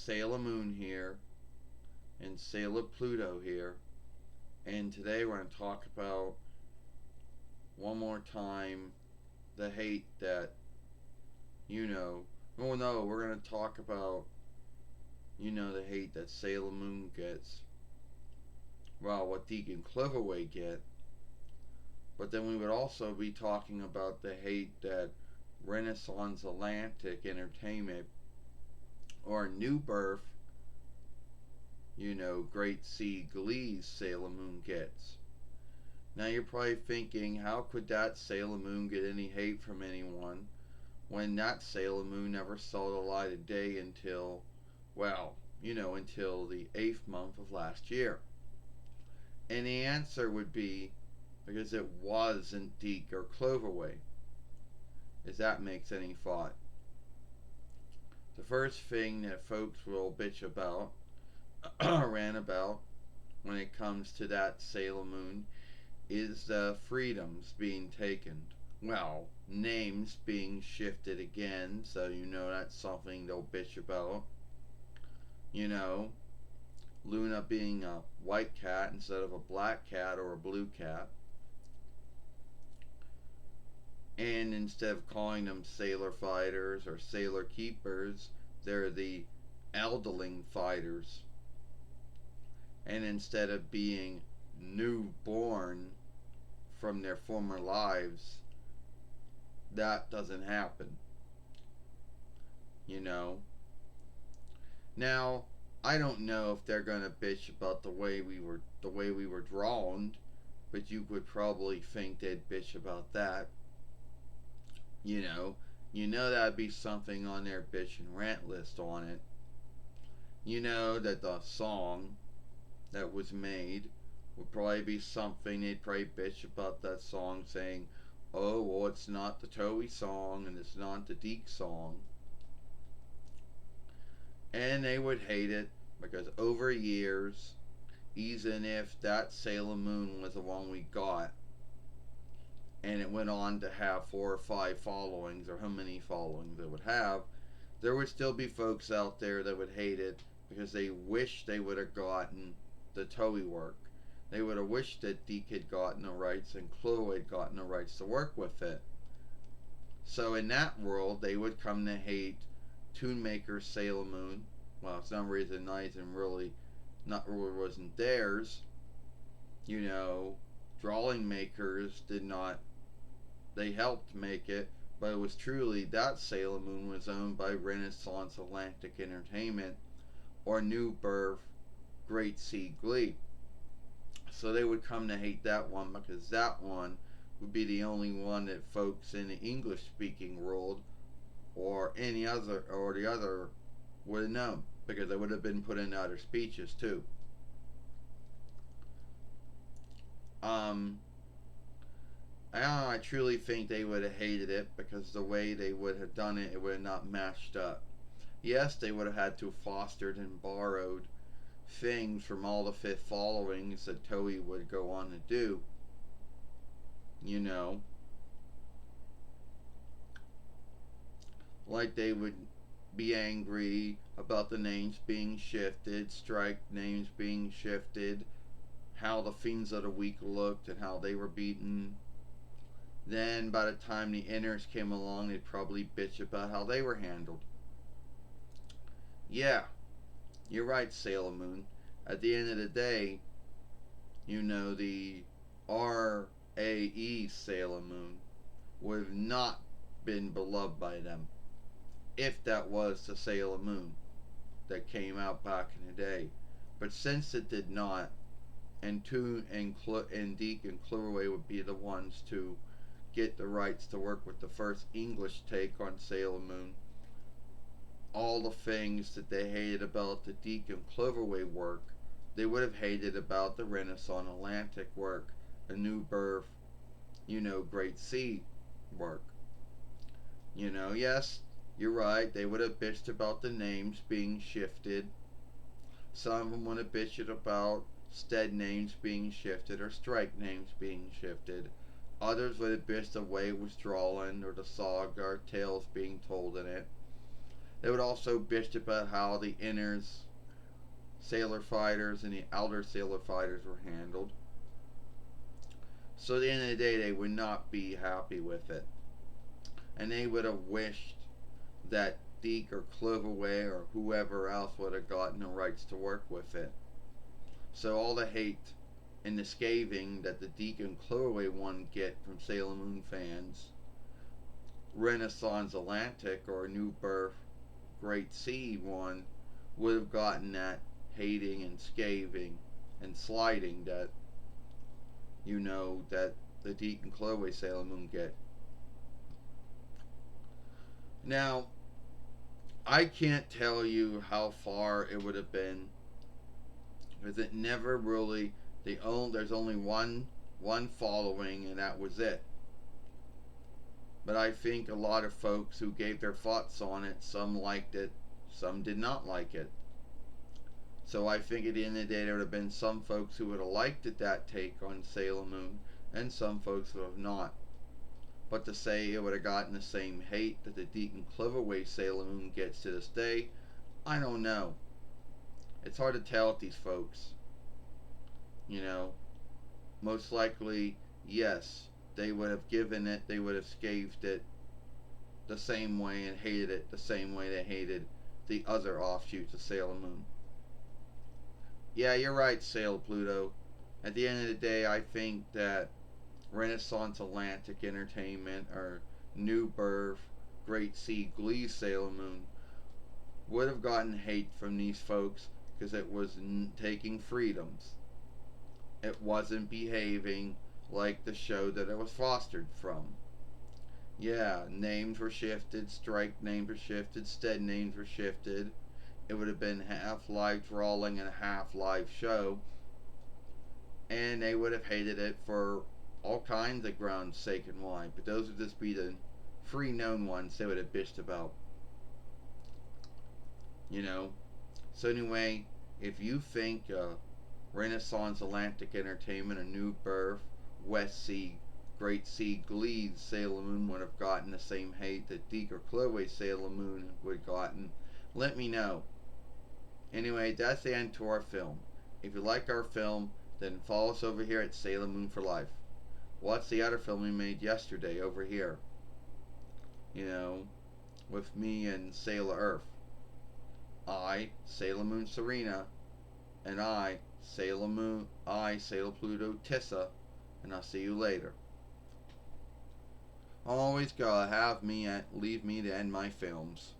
Sailor Moon here and Sailor Pluto here, and today we're going to talk about one more time the hate that oh no, we're going to talk about the hate that Sailor Moon gets. Well, what Deacon Cloverway get, but then we would also be talking about the hate that Renaissance Atlantic Entertainment or New Birth, Great Sea Glee's Sailor Moon gets. Now you're probably thinking, how could that Sailor Moon get any hate from anyone when that Sailor Moon never saw the light of day until, until the 8th month of last year? And the answer would be because it wasn't Deke or Cloverway. If that makes any thought. The first thing that folks will bitch about, rant about, when it comes to that Sailor Moon is the freedoms being taken. Well, names being shifted again, so that's something they'll bitch about. Luna being a white cat instead of a black cat or a blue cat. And instead of calling them sailor fighters or sailor keepers, they're the elderling fighters. And instead of being newborn from their former lives, that doesn't happen. Now, I don't know if they're gonna bitch about the way we were drawn, but you would probably think they'd bitch about that. That'd be something on their bitch and rant list on it. That the song that was made would probably be something they'd probably bitch about that song, saying, oh, well, it's not the Toei song and it's not the Deke song. And they would hate it because over years, even if that Sailor Moon was the one we got, and it went on to have 4 or 5 followings, or how many followings it would have, there would still be folks out there that would hate it because they wish they would have gotten the Toei work. They would have wished that Deke had gotten the rights and Chloe had gotten the rights to work with it. So in that world, they would come to hate TOONMAKERS Sailor Moon. Well, for some reason, not really wasn't theirs. Drawing Makers did not. They helped make it, but it was truly that Sailor Moon was owned by Renaissance Atlantic Entertainment or New Birth Great Sea Glee. So they would come to hate that one because that one would be the only one that folks in the English speaking world or the other would have known, because it would have been put in other speeches too. I truly think they would have hated it because the way they would have done it, it would have not matched up. Yes, they would have had to have fostered and borrowed things from all the fifth followings that Toei would go on to do. Like they would be angry about the names being shifted, strike names being shifted, how the Fiends of the Week looked and how they were beaten. Then by the time the inners came along, they'd probably bitch about how they were handled. Yeah, you're right, Sailor Moon. At the end of the day, the RAE Sailor Moon would have not been beloved by them if that was the Sailor Moon that came out back in the day. But since it did not, and Toon and Deke and Cloverway would be the ones to get the rights to work with the first English take on Sailor Moon, all the things that they hated about the Deke and Cloverway work, they would have hated about the Renaissance Atlantic work, the New Birth, Great Sea work. Yes, you're right, they would have bitched about the names being shifted. Some of them would have bitched about stead names being shifted or strike names being shifted. Others would have bitched the way it was drawn or the saga or tales being told in it. They would also bitch about how the inners sailor fighters and the outer sailor fighters were handled. So at the end of the day, they would not be happy with it. And they would have wished that Deke or Cloverway or whoever else would have gotten the rights to work with it. So all the hate and the scathing that the Deke and Cloverway one get from Sailor Moon fans, Renaissance Atlantic or New Birth Great Sea one would have gotten that hating and scathing and slighting that that the Deke and Cloverway Sailor Moon get. Now, I can't tell you how far it would have been because it never really there's only one following and that was it. But I think a lot of folks who gave their thoughts on it, some liked it, some did not like it. So I think at the end of the day there would have been some folks who would have liked it, that take on Sailor Moon, and some folks would have not. But to say it would have gotten the same hate that the Deke and Cloverway Sailor Moon gets to this day, I don't know. It's hard to tell with these folks. Most likely, yes, they would have given it, they would have scathed it the same way and hated it the same way they hated the other offshoots of Sailor Moon. Yeah, you're right, Sailor Pluto. At the end of the day, I think that Renaissance Atlantic Entertainment or New Birth Great Sea Glee Sailor Moon would have gotten hate from these folks because it was taking freedoms. It wasn't behaving like the show that it was fostered from. Yeah, names were shifted, strike names were shifted, stead names were shifted. It would have been half live drawing and a half live show. And they would have hated it for all kinds of grounds, sake and why. But those would just be the free known ones they would have bitched about. So anyway, if you think Renaissance Atlantic Entertainment, A New Birth, West Sea, Great Sea Glee Sailor Moon would have gotten the same hate that Deke or Cloverway Sailor Moon would have gotten, let me know. Anyway, that's the end to our film. If you like our film, then follow us over here at Sailor Moon for Life. Watch the other film we made yesterday over here. With me and Sailor Earth. I, Sailor Moon Serena, and Sailor Pluto Tissa, and I'll see you later. Always gotta leave me to end my films.